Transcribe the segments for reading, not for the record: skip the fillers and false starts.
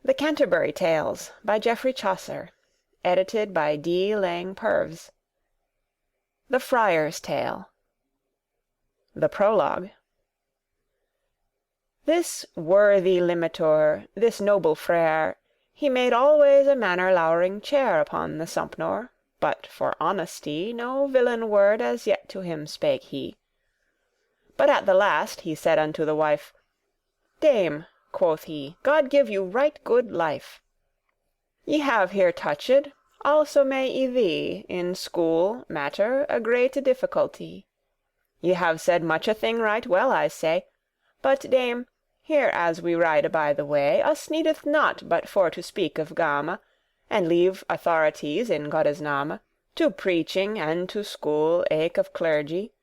The Canterbury Tales by Geoffrey Chaucer. Edited by D. Lang Purves. The Friar's Tale. The Prologue. This worthy limitour, this noble Friar, he made always a manner lowering chair upon the Sompnour, but for honesty no villain word as yet to him spake he. But at the last he said unto the wife, "Dame," quoth he, "God give you right good life. Ye have here touched, also may I thee, in school matter a greate difficulty. Ye have said much a thing right well, I say. But, dame, here as we ride by the way, us needeth not but for to speak of game, and leave authorities in Godde's name, to preaching and to school eke of clergy.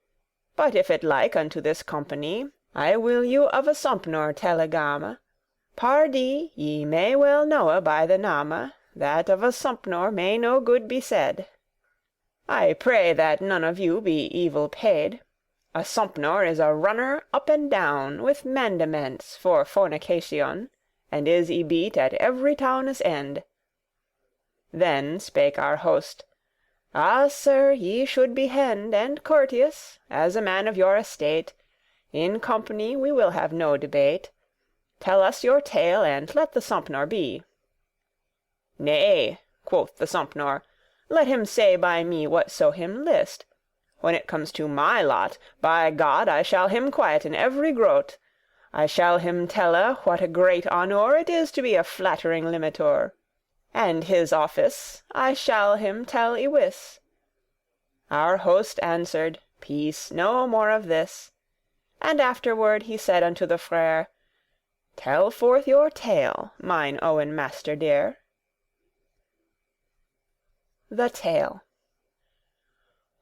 But if it like unto this company, I will you of a Sompnour telle game. Pardie, ye may well knowe by the name, that of a Sompnour may no good be said. I pray that none of you be evil paid. A Sompnour is a runner up and down with mandaments for fornication, and is y beat at every towne's end." Then spake our host, "Ah, sir, ye should be hend and courteous, as a man of your estate. In company we will have no debate. Tell us your tale, and let the Sompnour be." "Nay," quoth the Sompnour, "let him say by me whatso him list. When it comes to my lot, by God I shall him quieten every groat. I shall him telle what a great honour it is to be a flattering limitour. And his office I shall him tell y wis." Our host answered, "Peace, no more of this." And afterward he said unto the Friar, "Tell forth your tale, mine owen master dear." The Tale.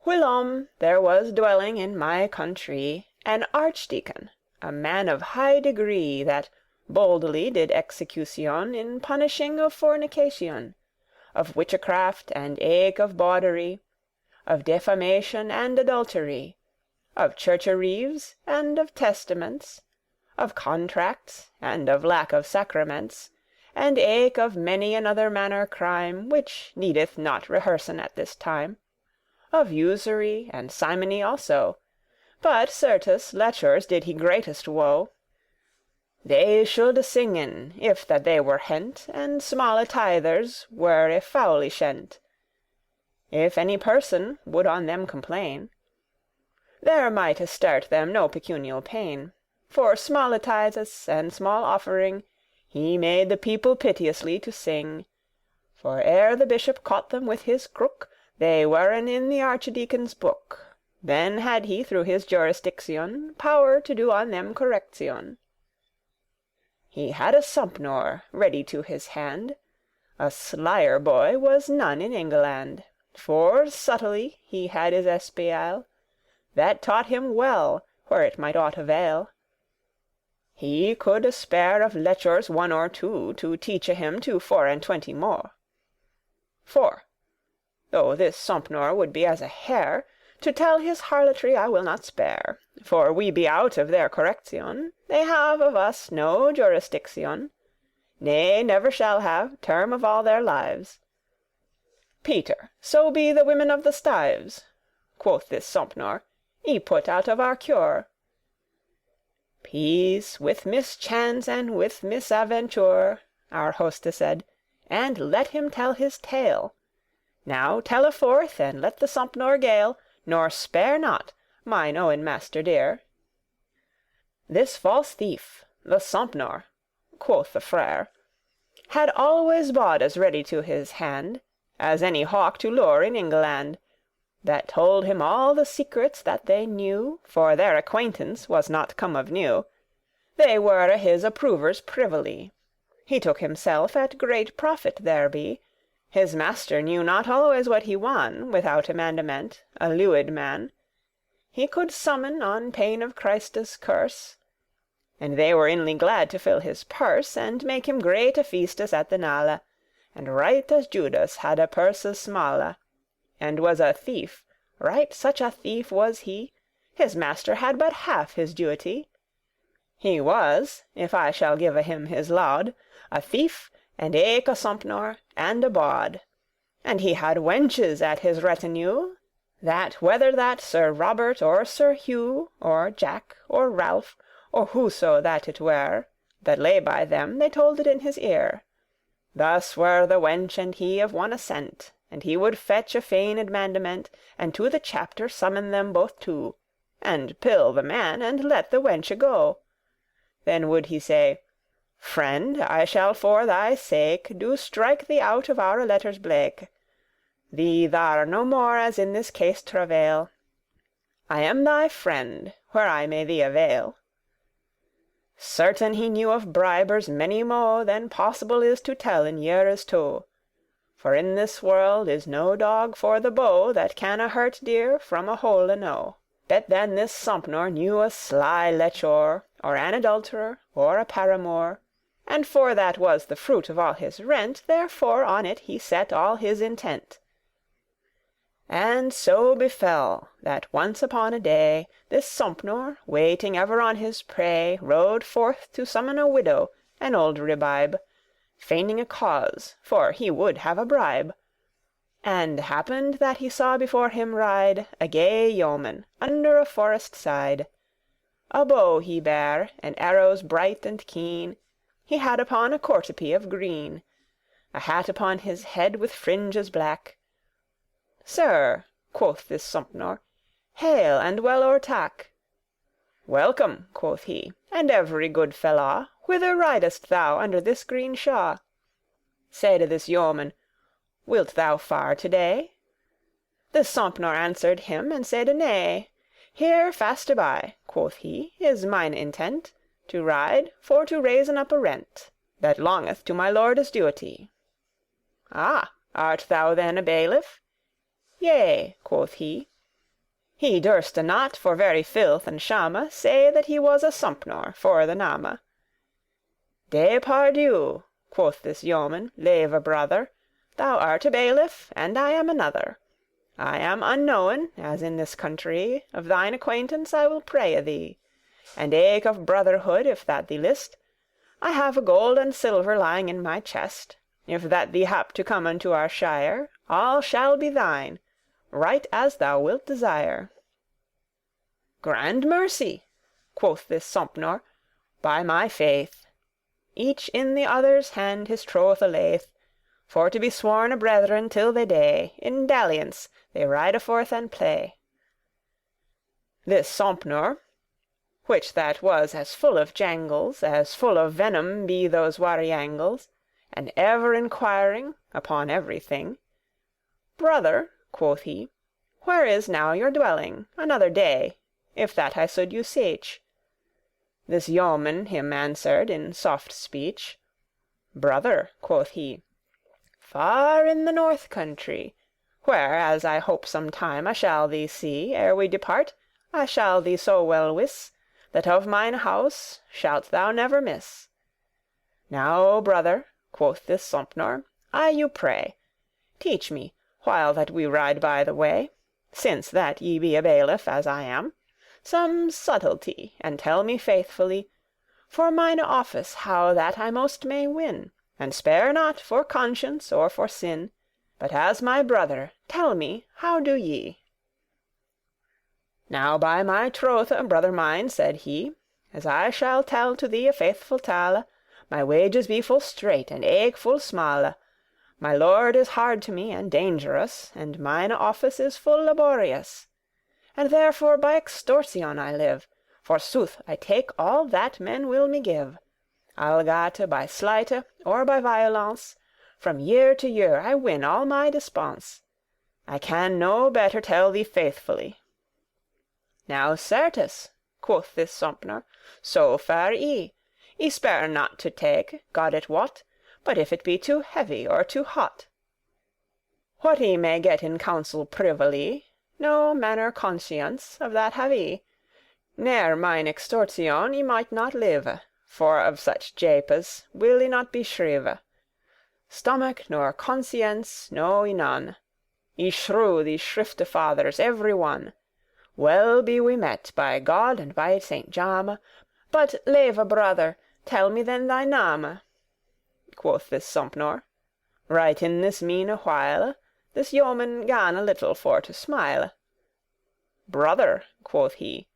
Whilom there was dwelling in my country an archdeacon, a man of high degree, that boldly did execution in punishing of fornication, of witchcraft and eke of bawdery, of defamation and adultery, of churchereaves and of testaments, of contracts and of lack of sacraments, and eke of many another manner crime, which needeth not rehearsen at this time, of usury and simony also, but certes lechours did he greatest woe. They shoulde singen, if that they were hent, and smalle tithers were y foully shent. If any person would on them complain, there mighte start them no pecunial pain. For smalle tithes and small offering he made the people piteously to sing. For ere the bishop caught them with his crook, they weren in the archedeacon's book. Then had he through his jurisdiction power to do on them correction. He had a Sompnour ready to his hand. A slyer boy was none in England, for subtly he had his espial, that taught him well where it might aught avail. He coulde spare of lechours one or two, to teache him to 24 more. For, though this Sompnour would be as a hare, to tell his harlotry I will not spare, for we be out of their correction. They have of us no jurisdiction, nay, never shall have, term of all their lives. "Peter, so be the women of the stives," quoth this Sompnour, "y put out of our cure." "Peace, with mischance and with misaventure," our hoste said, "and let him tell his tale. Now telle forth, and let the Sompnour gale, nor spare not, mine owen master dear." "This false thief, the Sompnour," quoth the Friar, "had always bawdes ready to his hand, as any hawk to lure in England, that told him all the secrets that they knew, for their acquaintance was not come of new. They were his approvers privily. He took himself at great profit thereby. His master knew not always what he won, without a mandament, a lewed man. He could summon on pain of Christe's curse, and they were inly glad to fill his purse, and make him greate feastes at the nale, and right as Judas had a purse smalle, and was a thief, right such a thief was he, his master had but half his duety. He was, if I shall give him his laud, a thief and eke a Sompnour, and a bawd. And he had wenches at his retinue, that whether that Sir Robert or Sir Hugh, or Jack, or Ralph, or whoso that it were, that lay by them, they told it in his ear. Thus were the wench and he of one assent, and he would fetch a feigned mandement, and to the chapter summon them both two, and pill the man, and let the wenche go. Then would he say, "Friend, I shall for thy sake do strike thee out of our letters blake. Thee thar no more as in this case travail. I am thy friend, where I may thee avail." Certain he knew of bribers many mo' than possible is to tell in yeares two. For in this world is no dog for the bow that can a hurt deer from a hole know. Bet then this Sompnour knew a sly lechour, or an adulterer, or a paramour, and for that was the fruit of all his rent, therefore on it he set all his intent. And so befell, that once upon a day, this Sompnour, waiting ever on his prey, rode forth to summon a widow, an old ribibe, feigning a cause, for he would have a bribe. And happened that he saw before him ride a gay yeoman under a forest side. A bow he bare, and arrows bright and keen. He had upon a courtepy of green, a hat upon his head with fringes black. "Sir," quoth this Sompnour, "hail and well o'ertack." "Welcome," quoth he, "and every good fellaw. Whither ridest thou under this green shaw?" Saide this yeoman, "Wilt thou far to-day?" This Sompnour answered him and saide nay. "Here faste by," quoth he, "is mine intent, to ride for to raisen up a rent, that longeth to my lorde's duety." "Ah, art thou then a bailiff?" "Yea," quoth he. He durste not, for very filth and shame, say that he was a Sompnour for the name. "Depardieu," quoth this yeoman, "leve brother, thou art a bailiff, and I am another. I am unknowen, as in this country, of thine acquaintance I will praye thee, and eke of brotherhood, if that thee list. I have gold and silver lying in my chest. If that thee hap to come unto our shire, all shall be thine, right as thou wilt desire." "Grand mercy," quoth this Sompnour, "by my faith." Each in the other's hand his trothe layeth, for to be sworn a brethren till they dey. In dalliance they ride forth and play. This Sompnour, which that was as full of jangles, as full of venom be those wariangles, and ever inquiring upon every thing, "Brother," quoth he, "where is now your dwelling, another day, if that I should you seech?" This yeoman him answered in soft speech, "Brother," quoth he, "far in the north country, where, as I hope sometime I shall thee see, ere we depart, I shall thee so well wiss, that of mine house shalt thou never miss. Now, brother," quoth this Sompnour, "I you pray, teach me, while that we ride by the way, since that ye be a bailiff as I am, some subtlety, and tell me faithfully, for mine office how that I most may win, and spare not for conscience or for sin, but as my brother tell me how do ye?" "Now by my troth, brother mine," said he, "as I shall tell to thee a faithful tale, my wages be full strait and eke full smale. My lord is hard to me and dangerous, and mine office is full laborious. And therefore by extortion I live, forsooth I take all that men will me give. Algate by sleighte or by violence, from year to year I win all my dispense. I can no better tell thee faithfully." "Now certes," quoth this Sompnour, "so fare I. I spare not to take, God it wot, but if it be too heavy or too hot. What I may get in counsel privily, no manner conscience of that have I. Ne'er mine extortion I might not live, for of such japes will I not be shrive. Stomach nor conscience know I none. I shrew these shrifte fathers every one. Well be we met, by God and by Saint Jame. But leve brother, tell me then thy name." quoth this Sompnour, right in this meane while this yeoman gan a little for to smile. Brother, quoth he,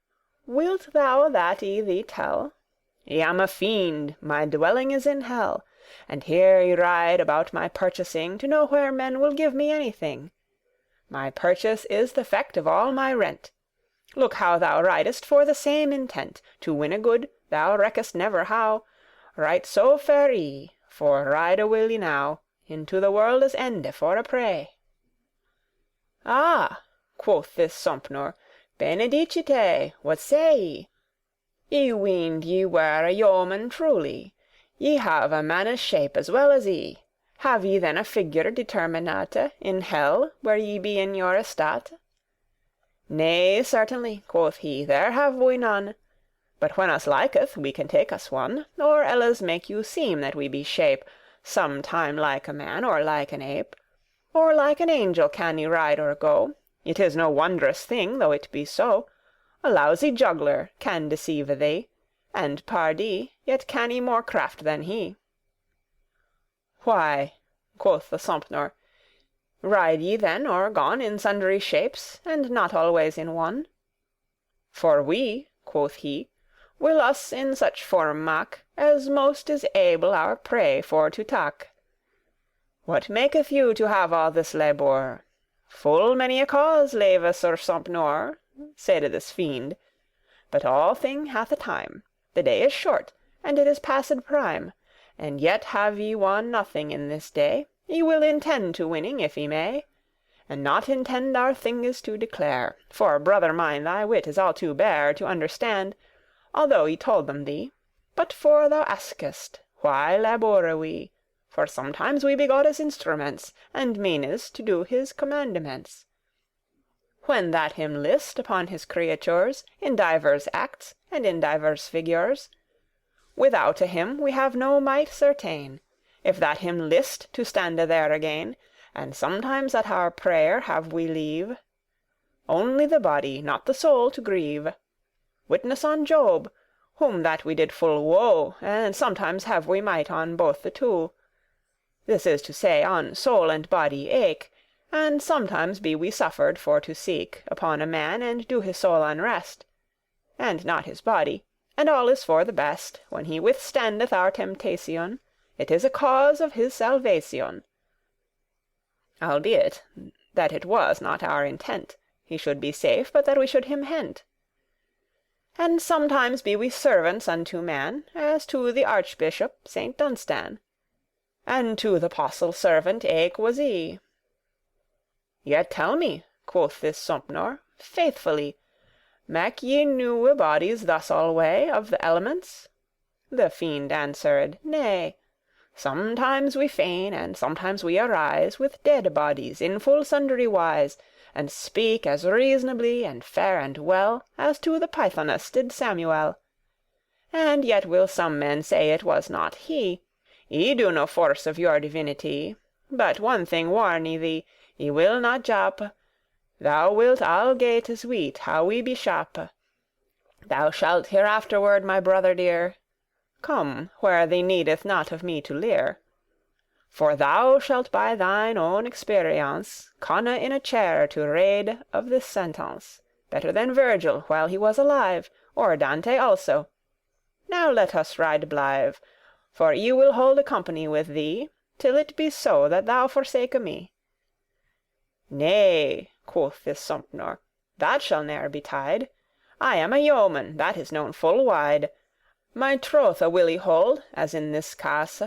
wilt thou that I thee tell? I am a fiend, my dwelling is in hell, and here I ride about my purchasing to know where men will give me anything. My purchase is the effect of all my rent. Look how thou ridest for the same intent, to win a good, thou reckest never how. Right so fare I, for ride will I now into the worlde's ende for a prey. Ah, quoth this Sompnour, benedicite, what say ye? I weened ye were a yeoman truly. Ye have a manne's shape as well as I. Have ye then a figure determinate in hell, where ye be in your estate? Nay, certainly, quoth he, there have we none. But when us liketh, we can take us one, or elles make you seem that we be shape, sometime like a man, or like an ape, or like an angel can ye ride or go. It is no wondrous thing, though it be so. A lousy juggler can deceive thee, and pardie, yet can he more craft than he. Why, quoth the Sompnour, ride ye then or gon in sundry shapes, and not always in one? For we, quoth he, will us in such form mak, as most is able our prey for to tak. What maketh you to have all this labour? Full many a cause leve Sir Sompnour, saide this fiend, but all thing hath a time. The day is short, and it is passed prime, and yet have ye won nothing in this day. Ye will intend to winning if ye may, and not intend our thinges to declare. For, brother mine, thy wit is all too bare to understand, although I told them thee. But for thou askest, why laboure we? For sometimes we be Godde's instruments, and meanes to do his commandements. When that him list upon his creatures, in divers acts and in divers figures, withoute him we have no might certain. If that him list to stande there again, and sometimes at our prayer have we leave, only the body, not the soul, to grieve. Witness on Job, whom that we did full woe, and sometimes have we might on both the two. This is to say, on soul and body eke, and sometimes be we suffered for to seek upon a man and do his soul unrest, and not his body, and all is for the best. When he withstandeth our temptation, it is a cause of his salvation. Albeit that it was not our intent he should be safe, but that we should him hent. And sometimes be we servants unto man, as to the Archbishop Saint Dunstan, and to the apostle servant eke was I. Yet tell me, quoth this Sompnour, faithfully, mak ye newe bodies thus alway of the elements? The fiend answered, nay. Sometimes we feign, and sometimes we arise with dead bodies in full sundry wise, and speak as reasonably and fair and well as to the Pythoness did Samuel. And yet will some men say it was not he. I do no force of your divinity, but one thing warn I thee, I will not jape. Thou wilt algates weet how we be shape. Thou shalt hereafterward, my brother dear, come where thee needeth not of me to lear. For thou shalt by thine own experience conne in a chair to read of this sentence, better than Virgil while he was alive, or Dante also. Now let us ride blithe, for I will hold a company with thee, till it be so that thou forsake me. Nay, quoth this Sompnour, that shall ne'er betide. I am a yeoman, that is known full wide. My trothe will I hold, as in this case,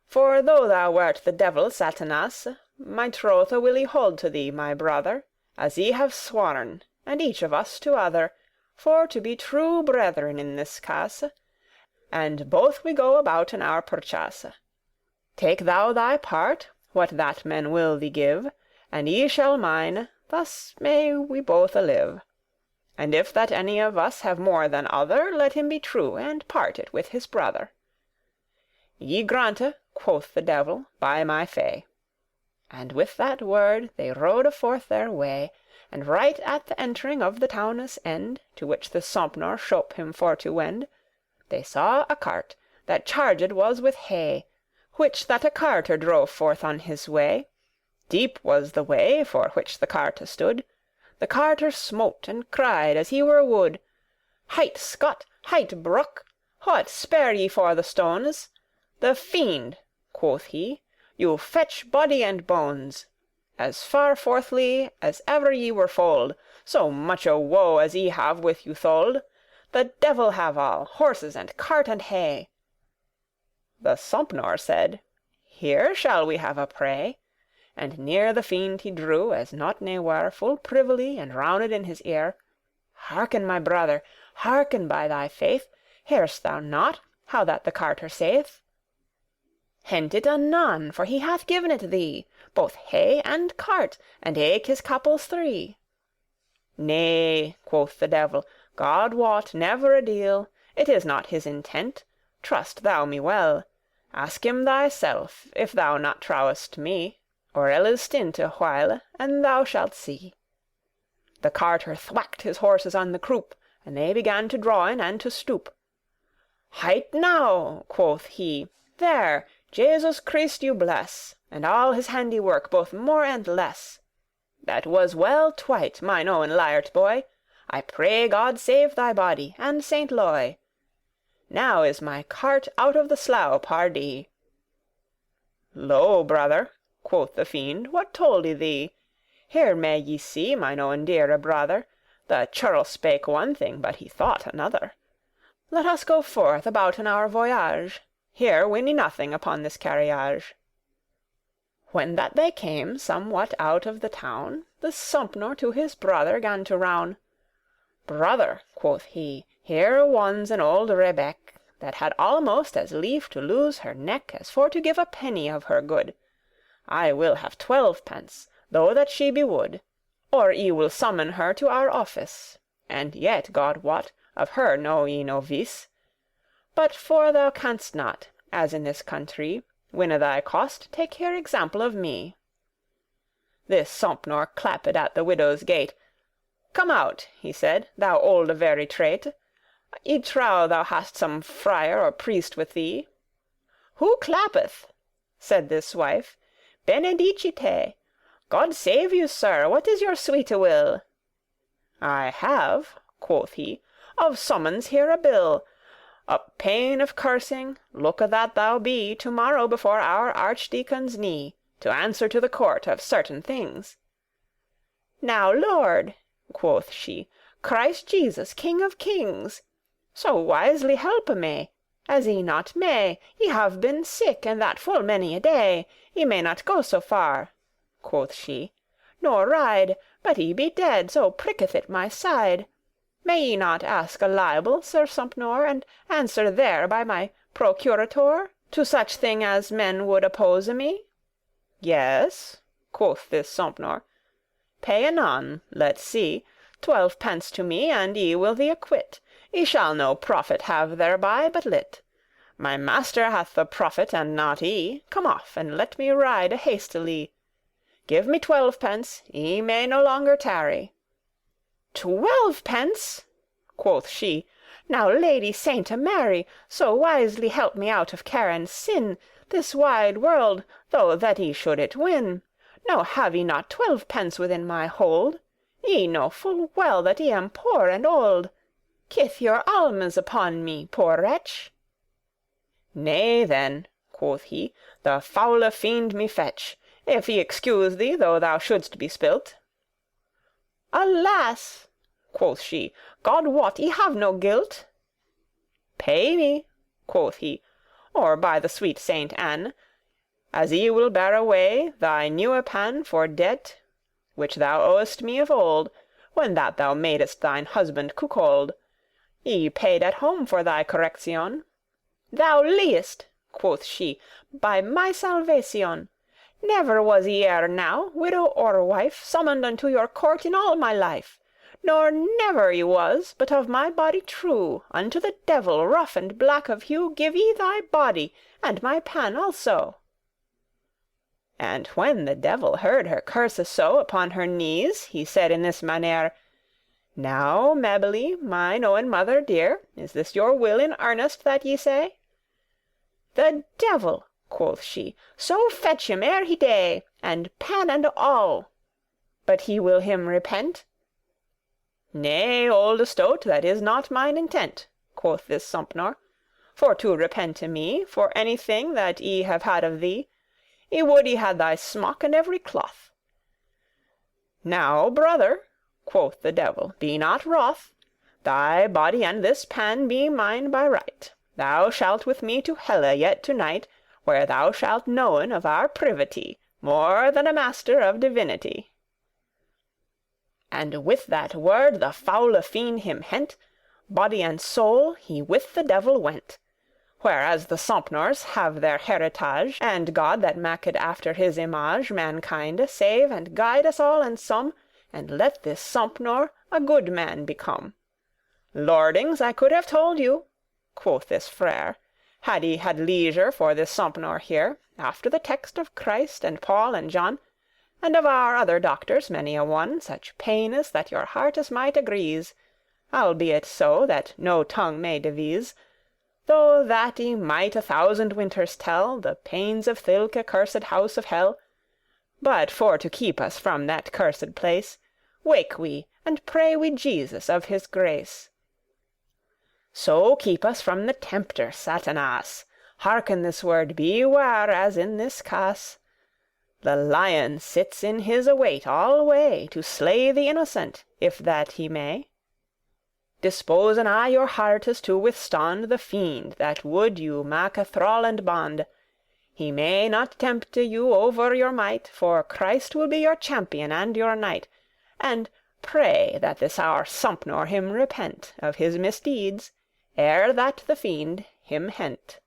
for though thou wert the devil Satanas, my trothe will I hold to thee, my brother, as I have sworn, and each of us to other, for to be true brethren in this case, and both we go about in our purchase. Take thou thy part, what that men will thee give, and I shall mine, thus may we both live. And if that any of us have more than other, let him be true, and part it with his brother. Ye grante, quoth the devil, by my fay. And with that word they rode forth their way, and right at the entering of the towne's end, to which the Sompnour shope him for to wend, they saw a cart that charged was with hay, which that a carter drove forth on his way. Deep was the way for which the carte stood. The carter smote and cried as he were wood. Heit Scot, heit Brook, what spare ye for the stones? The fiend, quoth he, you fetch body and bones. As far forthly as ever ye were foaled, so much a woe as ye have with you tholed. The devil have all, horses and cart and hay. The Sompnour said, here shall we have a prey. And near the fiend he drew, as nought ne were, full privily, and rounded in his ear. Hearken, my brother, hearken by thy faith. Hear'st thou not how that the carter saith? Hent it anon, for he hath given it thee, both hay and cart, and eke his couples three. Nay, quoth the devil, God wot, never a deal. It is not his intent, trust thou me well. Ask him thyself, if thou not trowest me, or elles stint a while, and thou shalt see. The carter thwacked his horses on the croup, and they began to drawen and to stoop. Heit now, quoth he, there, Jesus Christ you bless, and all his handiwork both more and less. That was well twight, mine owen liart boy. I pray God save thy body, and Saint Loy. Now is my cart out of the slough, pardie. Lo, brother, quoth the fiend, what told I thee? Here may ye see, mine owen deare brother. The churl spake one thing, but he thought another. Let us go forth about in our voyage. Here win I nothing upon this carriage. When that they came somewhat out of the town, the Sompnour to his brother gan to rown. Brother, quoth he, here wons an old rebeck, that had almost as lief to lose her neck as for to give a penny of her good. I will have 12 pence, though that she be wood. Or I will summon her to our office, and yet, God wot, of her know I no vice. But for thou canst not, as in this country, win thy cost, take here example of me. This Sompnour clapped at the widow's gate. Come out, he said, thou old very trait. I trow thou hast some friar or priest with thee. Who clappeth? Said this wife. Benedicite. God save you, sir, what is your sweete will? I have, quoth he, of summons here a bill. Up pain of cursing, look that thou be to-morrow before our archdeacon's knee, to answer to the court of certain things. Now, Lord, quoth she, Christ Jesus, King of kings, so wisely helpe me, as I not may. I have been sick, and that full many a day. I may not go so far, quoth she, nor ride, but I be dead, so pricketh it my side. May ye not ask a libel, Sir Sompnour, and answer there by my procurator, to such thing as men would oppose me? Yes, quoth this Sompnour. Pay anon, let's see, 12 pence to me, and I will thee acquit. I shall no profit have thereby but lit. My master hath the profit, and not I. Come off, and let me ride hastily. Give me 12 pence, I may no longer tarry. 12 pence, quoth she. Now, Lady Sainte Mary, so wisely help me out of care and sin, this wide world, though that I should it win. No have I not 12 pence within my hold. I know full well that I am poor and old. Kith your alms upon me, poor wretch. Nay then, quoth he, the foule fiend me fetch, if I excuse thee, though thou shouldst be spilt. Alas, quoth she, God wot I have no guilt. Pay me, quoth he, or by the sweet Saint Anne, as I will bear away thy newe pan for debt, which thou owest me of old, when that thou madest thine husband cuckold. I paid at home for thy correction. Thou liest, quoth she, by my salvation. Never was I ere now, widow or wife, summoned unto your court in all my life, nor never I was, but of my body true, unto the devil rough and black of hue give I thy body, and my pan also. And when the devil heard her curse so upon her knees, he said in this mannere, Now, Mabily, mine owen mother dear, is this your will in earnest that ye say? The devil, quoth she, "so fetch him ere he dey, and pan and all. But he will him repent?" "Nay, olde stoat, that is not mine intent," quoth this Sompnour, "for to repente me For anything that I have had of thee. I would I had thy smock and every cloth." "Now, brother," quoth the devil, "be not wroth. Thy body and this pan be mine by right. Thou shalt with me to helle yet to night, Where thou shalt knowen of our privity More than a master of divinity." And with that word the foule fiend him hent, Body and soul he with the devil went. Whereas the Sompnours have their heritage, And God that maked after his image Mankinde, save and guide us all and some, And let this Sompnour a good man become. "Lordings, I could have told you," quoth this Friar, "Had I had leisure for this Sompnour here, After the text of Christ and Paul and John, And of our other doctors many a one, Such paines that your heartes might agrees, Albeit so that no tongue may devise, Though that I might 1,000 winters tell The pains of thilke cursed house of hell. But for to keep us from that cursed place, Wake we, and pray we Jesus of his grace. So keep us from the tempter Satanas. Hearken this word, beware as in this case. The lion sits in his await alway, To slay the innocent, if that he may. Disposen aye your heartes to withstand The fiend that would you make thrall and bond. He may not tempt you over your might, For Christ will be your champion and your knight. And pray that this our Sompnour him repent Of his misdeeds, ere that the fiend him hent.